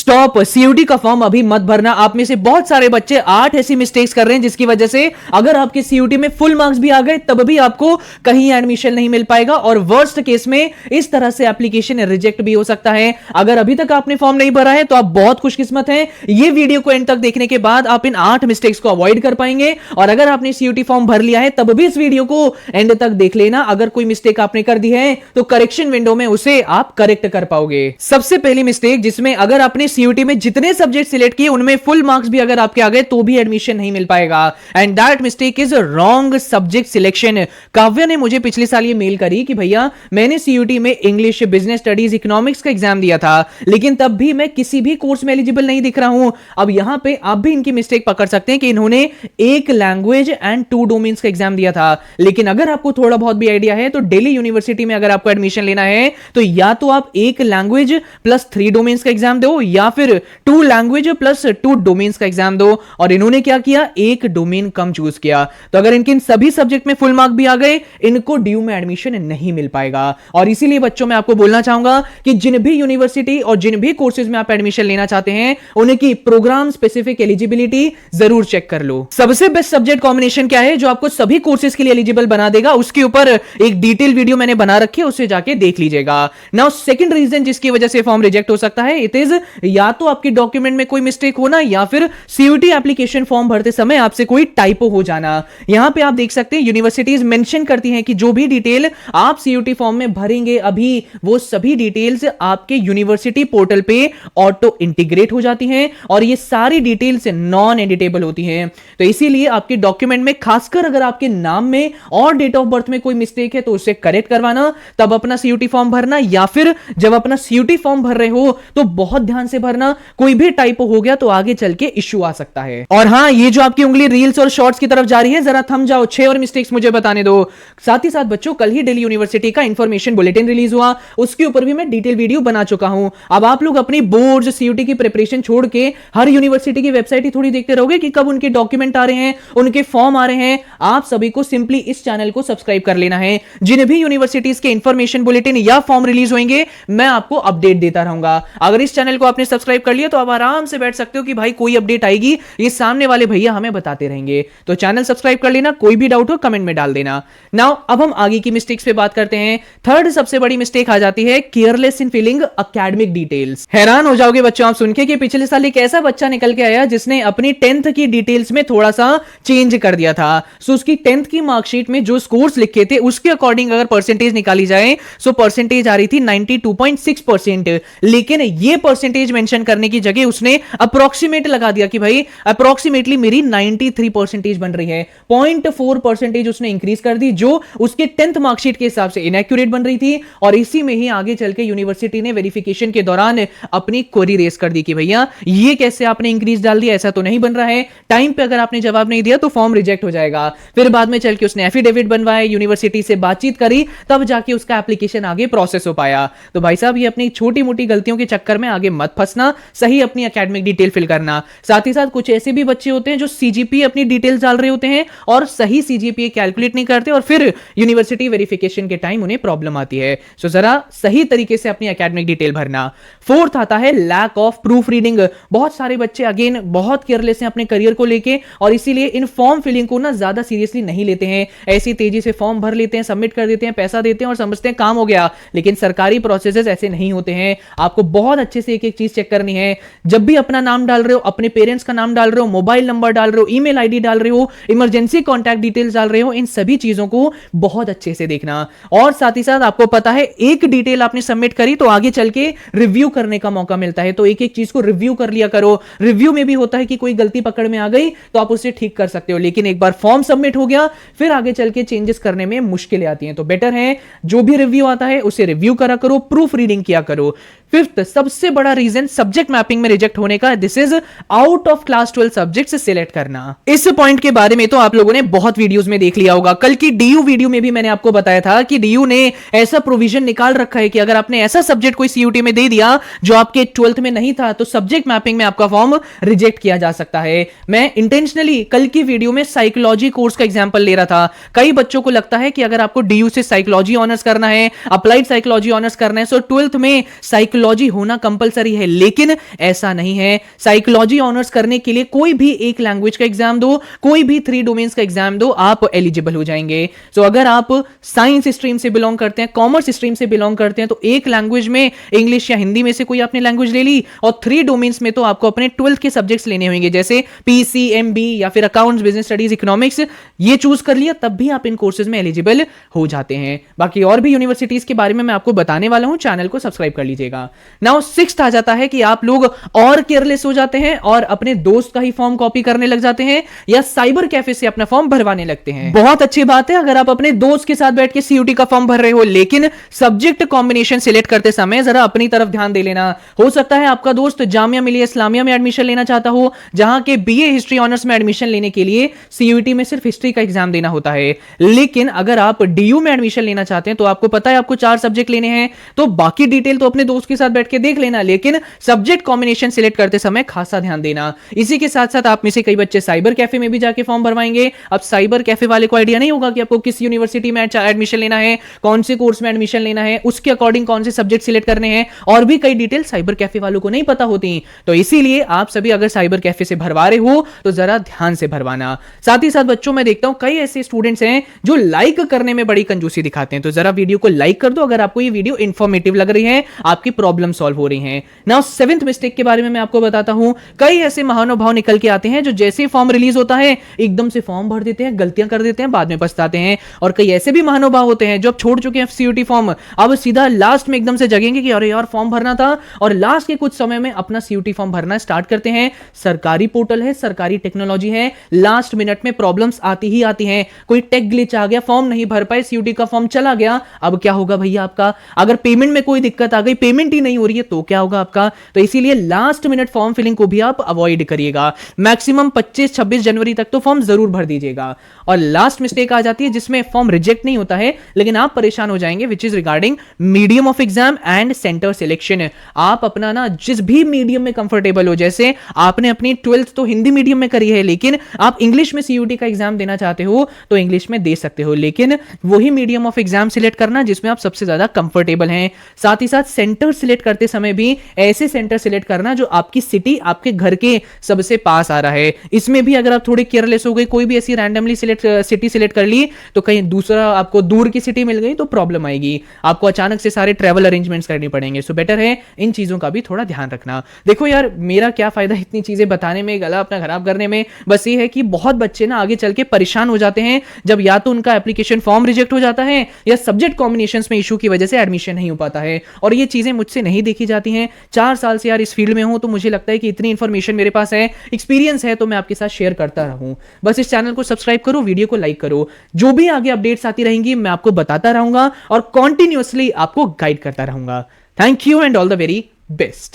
Stop, CUT का form अभी मत भरना। आप में से बहुत सारे बच्चे 8 ऐसी मिस्टेक्स कर रहे हैं जिसकी वजह से अगर आपके सीयूटी में फुल मार्क्स भी आ गए तब भी आपको कहीं एडमिशन नहीं मिल पाएगा, और वर्स्ट केस में इस तरह से एप्लीकेशन रिजेक्ट भी हो सकता है। अगर अभी तक आपने फॉर्म नहीं भरा है तो आप बहुत खुशकिस्मत हैं। ये वीडियो को एंड तक देखने के बाद आप इन 8 मिस्टेक्स को अवॉइड कर पाएंगे, और अगर आपने सीयूटी फॉर्म भर लिया है तब भी इस वीडियो को एंड तक देख लेना। अगर कोई मिस्टेक आपने कर दी है तो करेक्शन विंडो में उसे आप करेक्ट कर पाओगे। सबसे पहली मिस्टेक, जिसमें अगर आपने सीयूटी में जितने सब्जेक्ट सिलेक्ट किए उनमें फुल मार्क्स भी अगर आपके आ गए तो भी एडमिशन नहीं मिल पाएगा, and that mistake is wrong subject selection. Kavya ने मुझे पिछले साल ये मेल करी कि भैया मैंने सीयूटी में इंग्लिश, बिजनेस स्टडीज, इकोनॉमिक्स का एग्जाम दिया था, लेकिन तब भी मैं किसी भी कोर्स में एलिजिबल नहीं दिख रहा हूं। अब यहां पे आप भी इनकी मिस्टेक पकड़ सकते हैं कि इन्होंने एक लैंग्वेज एंड 2 डोमेन्स का एग्जाम दिया था। लेकिन अगर आपको थोड़ा बहुत भी आइडिया है तो दिल्ली यूनिवर्सिटी में अगर आपको एडमिशन लेना है तो या तो आप एक लैंग्वेज प्लस 3 डोमेन्स का एग्जाम दो, या फिर 2 लैंग्वेज प्लस 2 डोमेन्स का एग्जाम दो। और इन्होंने क्या किया, एक डोमेन कम चूज किया। तो अगर इनके सभी सब्जेक्ट में फुल मार्क भी आ गए, इनको ड्यू में एडमिशन नहीं मिल पाएगा। और इसीलिए बच्चों में आपको बोलना चाहूंगा कि जिन भी यूनिवर्सिटी और जिन भी कोर्सेज में आप एडमिशन लेना चाहते हैं उनकी प्रोग्राम स्पेसिफिक एलिजिबिलिटी जरूर चेक कर लो। सबसे बेस्ट सब्जेक्ट कॉम्बिनेशन क्या है जो आपको सभी कोर्सेज के लिए एलिजिबल बना देगा, उसके ऊपर एक डिटेल वीडियो मैंने बना रखी है, उससे जाके देख लीजिएगा। नाउ सेकंड रीजन जिसकी वजह से फॉर्म रिजेक्ट हो सकता है, इट इज या तो आपकी डॉक्यूमेंट में कोई मिस्टेक होना, या फिर सीयूटी एप्लीकेशन फॉर्म भरते समय आपसे कोई टाइपो हो जाना। यहां पे आप देख सकते हैं यूनिवर्सिटीज मेंशन करती हैं कि जो भी डिटेल आप सीयूटी फॉर्म में भरेंगे अभी, वो सभी डिटेल्स आपके यूनिवर्सिटी पोर्टल पे ऑटो इंटीग्रेट हो जाती हैं, और ये सारी डिटेल्स नॉन एडिटेबल होती हैं। तो इसीलिए आपके डॉक्यूमेंट में, खासकर अगर आपके नाम में और डेट ऑफ बर्थ में कोई मिस्टेक है तो उसे करेक्ट करवाना, तब अपना सीयूटी फॉर्म भरना, या फिर जब अपना सीयूटी फॉर्म भर रहे हो तो बहुत ध्यान से भरना। कोई भी टाइपो हो गया तो आगे चल के इश्यू आ सकता है। और हां, ये जो आपकी उंगली रील्स और शॉर्ट्स की तरफ जा रही है, जरा थम जाओ, 6 और मिस्टेक्स मुझे बताने दो। साथ ही साथ बच्चों, कल ही दिल्ली यूनिवर्सिटी का इंफॉर्मेशन बुलेटिन रिलीज हुआ, उसके ऊपर भी मैं डिटेल वीडियो बना चुका हूं। अब आप लोग अपनी बोर्ड्स, सीयूटी की प्रिपरेशन छोड़ के हर यूनिवर्सिटी की वेबसाइट ही थोड़ी देखते रहोगे कि कब उनके डॉक्यूमेंट आ रहे हैं, उनके फॉर्म आ रहे हैं। आप सभी को सिंपली इस चैनल को सब्सक्राइब कर लेना है। जिन भी यूनिवर्सिटीज के इंफॉर्मेशन बुलेटिन या फॉर्म रिलीज होंगे मैं आपको अपडेट देता रहूंगा। अगर इस चैनल को आपने सब्सक्राइब कर लिया तो आप आराम से बैठ सकते हो कि भाई कोई अपडेट आएगी, ये सामने वाले भैया हमें बताते रहेंगे। तो चैनल सब्सक्राइब कर लेना, कोई भी डाउट हो कमेंट में डाल देना। नाउ अब हम आगे की मिस्टेक्स पे बात करते हैं। थर्ड सबसे बड़ी मिस्टेक आ जाती है careless in filling academic details. हैरान हो जाओगे बच्चों आप सुन के कि पिछले साल एक ऐसा बच्चा निकल के आया जिसने अपनी 10th की डिटेल्स में थोड़ा सा चेंज कर दिया था। सो उसकी 10th की मार्कशीट में जो स्कोर्स लिखे थे उसके अकॉर्डिंग अगर परसेंटेज निकाली जाए, सो परसेंटेज आ रही थी 92.6%, लेकिन ये परसेंटेज मेंशन करने की जगह उसने अप्रोक्सीमेट लगा दिया कि भाई अप्रोक्सीमेटली मेरी 93 परसेंटेज बन रही है। 0.4 परसेंटेज उसने इंक्रीज कर दी, जो उसके 10th मार्कशीट के हिसाब से इनएक्यूरेट बन रही थी। और इसी में ही आगे चल के यूनिवर्सिटी ने वेरिफिकेशन के दौरान अपनी क्वेरी रेज कर दी कि भैया ये कैसे आपने इंक्रीज डाल दिया, ऐसा तो नहीं बन रहा है। टाइम पे अगर आपने जवाब नहीं दिया तो फॉर्म रिजेक्ट हो जाएगा। फिर बाद में चल के उसने एफिडेविट बनवाए, यूनिवर्सिटी से बातचीत करी, तब जाके उसका एप्लीकेशन आगे प्रोसेस हो पाया। तो भाई साहब, ये अपनी छोटी मोटी गलतियों के चक्कर में आगे मत फंसना, सही अपनी एकेडमिक डिटेल फिल करना। साथ ही साथ कुछ ऐसे भी बच्चे होते हैं जो सीजीपीए अपनी डिटेल्स डाल रहे होते हैं और सही सीजीपीए कैलकुलेट नहीं करते, और फिर यूनिवर्सिटी वेरिफिकेशन के टाइम उन्हें प्रॉब्लम आती है। सो जरा सही तरीके से अपनी एकेडमिक डिटेल भरना। फोर्थ आता है लैक ऑफ प्रूफ रीडिंग। बहुत सारे बच्चे अगेन बहुत केयरलेस हैं अपने करियर को लेके, और इसीलिए इन फॉर्म फिलिंग को ना ज्यादा सीरियसली नहीं लेते हैं। ऐसी तेजी से फॉर्म भर लेते हैं, सबमिट कर देते हैं, पैसा देते हैं और समझते हैं काम हो गया। लेकिन सरकारी प्रोसेसेस ऐसे नहीं होते हैं। आपको बहुत अच्छे से एक एक चीज चेक करनी है। जब भी अपना नाम डाल रहे हो, अपने पेरेंट्स का नाम डाल रहे हो, मोबाइल नंबर डाल रहे हो, ईमेल आईडी डाल रहे हो, इमरजेंसी कॉन्टैक्ट डिटेल्स डाल रहे हो, इन सभी चीजों को बहुत अच्छे से देखना। और साथ ही साथ आपको पता है, एक डिटेल आपने सबमिट करी तो आगे चल के रिव्यू करने का मौका मिलता है, तो एक एक चीज को रिव्यू कर लिया करो। रिव्यू में भी होता है कि कोई गलती पकड़ में आ गई तो आप उसे ठीक कर सकते हो, लेकिन एक बार फॉर्म सबमिट हो गया फिर आगे चल के चेंजेस करने में मुश्किलें आती हैं। तो बेटर है जो भी रिव्यू आता है उसे रिव्यू करा करो, प्रूफ रीडिंग किया करो। फिफ्थ सबसे बड़ा रीजन सब्जेक्ट मैपिंग में रिजेक्ट होने का, this is out of class 12 subject select करना। इस पॉइंट के बारे में तो आप लोगों ने बहुत वीडियोस में देख लिया होगा। कल की डीयू वीडियो में भी मैंने आपको बताया था कि डीयू ने ऐसा प्रोविजन निकाल रखा है कि अगर आपने ऐसा सब्जेक्ट कोई सीयूटी में दे दिया जो आपके 12th में नहीं था तो सब्जेक्ट मैपिंग में आपका फॉर्म रिजेक्ट किया जा सकता है। मैं इंटेंशनली कल की वीडियो में साइकोलॉजी कोर्स का एग्जांपल ले रहा था। कई बच्चों को लगता है कि अगर आपको डीयू से साइकोलॉजी ऑनर्स करना है, अप्लाइड साइकोलॉजी ऑनर्स करना है, सो 12th में साइकोलॉजी होना कंपलसरी है, लेकिन ऐसा नहीं है। साइकोलॉजी ऑनर्स करने के लिए कोई भी एक लैंग्वेज का एग्जाम दो, कोई भी 3 डोमेन्स का एग्जाम दो, आप एलिजिबल हो जाएंगे। सो अगर आप साइंस स्ट्रीम से बिलोंग करते हैं, कॉमर्स स्ट्रीम से बिलोंग करते हैं, तो एक लैंग्वेज में इंग्लिश या हिंदी में से कोई आपने लैंग्वेज ले ली, और 3 डोमेन्स में तो आपको अपने 12th के सब्जेक्ट्स लेने होंगे, जैसे पीसीएमबी या फिर अकाउंट्स, बिजनेस स्टडीज, इकोनॉमिक्स, ये चूज कर लिया, तब भी आप इन कोर्सेज में एलिजिबल हो जाते हैं। बाकी और भी यूनिवर्सिटीज के बारे में मैं आपको बताने वाला हूं, चैनल को सब्सक्राइब कर लीजिएगा। नाउ 6th आ जाता है कि आप लोग और केयरलेस हो जाते हैं और अपने दोस्त का ही फॉर्म कॉपी करने लग जाते हैं या साइबर कैफे से अपना फॉर्म भरवाने लगते हैं। बहुत अच्छी बात है अगर आप अपने दोस्त के साथ बैठ के सीयूटी का फॉर्म भर रहे हो, लेकिन सब्जेक्ट कॉम्बिनेशन सिलेक्ट करते समय जरा अपनी तरफ ध्यान दे लेना। हो सकता है आपका दोस्त जामिया मिलिया इस्लामिया में एडमिशन लेना चाहता हो, जहां के बीए हिस्ट्री ऑनर्स में एडमिशन लेने के लिए सीयूटी में सिर्फ हिस्ट्री का एग्जाम देना होता है। लेकिन अगर आप डीयू में एडमिशन लेना चाहते हैं तो आपको पता है आपको 4 सब्जेक्ट लेने हैं, तो बाकी डिटेल तो अपने दोस्त के साथ बैठ के देख लेना, लेकिन सब्जेक्ट कॉम्बिनेशन सिलेक्ट करते समय खासा ध्यान देना। इसी के साथ साथ आप में से कई बच्चे साइबर कैफे में भी जाके फॉर्म भरवाएंगे। अब साइबर कैफे वाले को आइडिया नहीं होगा कि आपको किस यूनिवर्सिटी में एडमिशन लेना है, कौन से कोर्स में एडमिशन लेना है, उसके अकॉर्डिंग कौन से सब्जेक्ट सिलेक्ट करने हैं, और भी कई डिटेल साइबर कैफे वालों को नहीं पता होती। तो इसीलिए आप सभी अगर साइबर कैफे से भरवा रहे हो तो जरा ध्यान से भरवाना। साथ ही साथ बच्चों, मैं देखता हूं कई ऐसे स्टूडेंट्स हैं जो लाइक करने में बड़ी कंजूसी दिखाते हैं, तो जरा वीडियो को लाइक कर दो अगर आपको ये वीडियो इंफॉर्मेटिव लग रही है, आपकी प्रॉब्लम सॉल्व हो रही है। नाउ 7th मिस्टेक के बारे में मैं आपको बताता हूं। कई ऐसे महानुभाव निकल के आते हैं जो जैसे फॉर्म रिलीज होता है एकदम से फॉर्म भर देते हैं, गलतियां कर देते हैं, बाद में पछताते हैं। और कई ऐसे भी महानुभाव होते हैं जो अब छोड़ चुके हैं सीयूटी फॉर्म, अब सीधा लास्ट में एकदम से जगेंगे कि अरे यार फॉर्म भरना था, और लास्ट के कुछ समय में अपना सीयूटी फॉर्म भरना स्टार्ट करते हैं। सरकारी पोर्टल है, सरकारी टेक्नोलॉजी है, लास्ट मिनट में प्रॉब्लम्स आती ही आती हैं। कोई टेक ग्लिच आ गया, फॉर्म नहीं भर पाए, सीयूटी का फॉर्म चला गया, अब क्या होगा भैया आपका? अगर पेमेंट में कोई दिक्कत आ गई, पेमेंट ही नहीं हो रही है, तो क्या होगा आपका? तो इसीलिए लास्ट मिनट फॉर्म फिलिंग को भी आप अवॉइड करिएगा। मैक्सिमम 25-26 जनवरी तक तो फॉर्म जरूर भर दीजिएगा। और लास्ट मिस्टेक आ जाती है जिसमें फॉर्म रिजेक्ट नहीं होता है लेकिन आप परेशान हो जाएंगे, which is regarding medium of exam and centre selection. आप अपना ना जिस भी मीडियम में कंफर्टेबल हो, जैसे आपने अपनी 12th तो हिंदी मीडियम में करी है, लेकिन आप इंग्लिश में सीयूटी का एग्जाम देना चाहते हो तो इंग्लिश में दे सकते हो, लेकिन वही मीडियम ऑफ एग्जाम सिलेक्ट करना जिसमें आप सबसे ज्यादा कंफर्टेबल हैं। साथ ही साथ सेंटर सिलेक्ट करते समय भी ऐसे सेंटर सिलेक्ट करना जो आपकी सिटी, आपके घर के सबसे पास आ रहा है। इसमें भी अगर आप थोड़े केयरलेस हो गए, कोई भी ऐसी रैंडमली सिटी सिलेक्ट कर ली, तो कहीं दूसरा आपको दूर की सिटी मिल गई तो प्रॉब्लम आएगी, आपको अचानक से सारे ट्रैवल अरेंजमेंट्स करने पड़ेंगे। सो बेटर है इन चीजों का भी थोड़ा ध्यान रखना। देखो यार, मेरा क्या फायदा इतनी चीजें बताने में, गला अपना खराब करने में, बस ये है कि बहुत बच्चे ना आगे चल के परेशान हो जाते हैं जब या तो उनका एप्लीकेशन फॉर्म रिजेक्ट हो जाता है या सब्जेक्ट कॉम्बिनेशंस में इशू की वजह से एडमिशन नहीं हो पाता है। और ये चीजें मुझसे नहीं देखी जाती हैं। 4 साल से यार इस फील्ड में हूं, तो मुझे लगता है कि इतनी इंफॉर्मेशन मेरे पास है, एक्सपीरियंस है, तो मैं आपके साथ शेयर करता रहूं। बस इस चैनल को सब्सक्राइब करो, वीडियो को लाइक करो, जो भी आगे अपडेट्स आती रहेंगी मैं आपको बताता रहूंगा और कॉन्टिन्यूअसली आपको गाइड करता रहूंगा। Thank you and all the very best.